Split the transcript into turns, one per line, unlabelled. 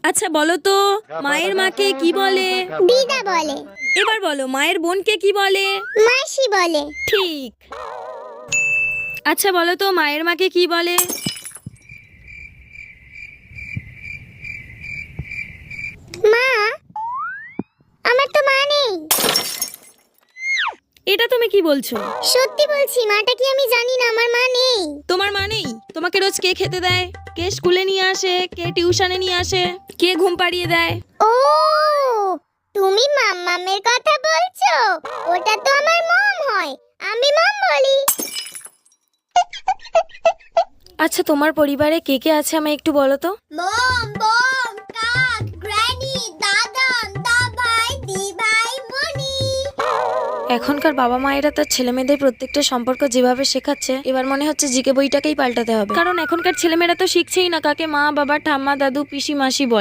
আচ্ছা বলো তো, মায়ের মাকে কি বলে?
দিদা বলে।
এবার বলো, মায়ের বোনকে কি বলে?
মাসি বলে।
ঠিক। আচ্ছা বলো তো, মায়ের মাকে কি বলে?
মা, আমার তো মা নেই।
এটা তুমি কি বলছো?
সত্যি বলছি, মাটা কি আমি জানি না, আমার মা নেই।
তোমার মা নেই? তোমাকে রোজ কে খেতে দেয়? কে স্কুলে নিয়ে আসে? কে টিউশনে নিয়ে আসে? কে ঘুম পাড়িয়ে দেয়?
ও, তুমি মাম্মামের কথা বলছো? ওটা তো আমার মম হয়, আমি মম বলি।
আচ্ছা তোমার পরিবারে কে কে আছে আমায় একটু বলো তো।
মম, বম, কাক, গ্র্যানি, দাদা, দাবাই, দিবাই, মনি।
এখনকার বাবা মায়েরা তার ছেলে মেয়েদের প্রত্যেকটা সম্পর্ক যেভাবে শেখাচ্ছে, এবার মনে হচ্ছে জিকে বইটাকেই পাল্টাতে হবে। কারণ এখনকার ছেলেমেয়েরা তো শিখছেই না কাকে মা, বাবা, ঠাম্মা, দাদু, পিসি, মাসি বলে।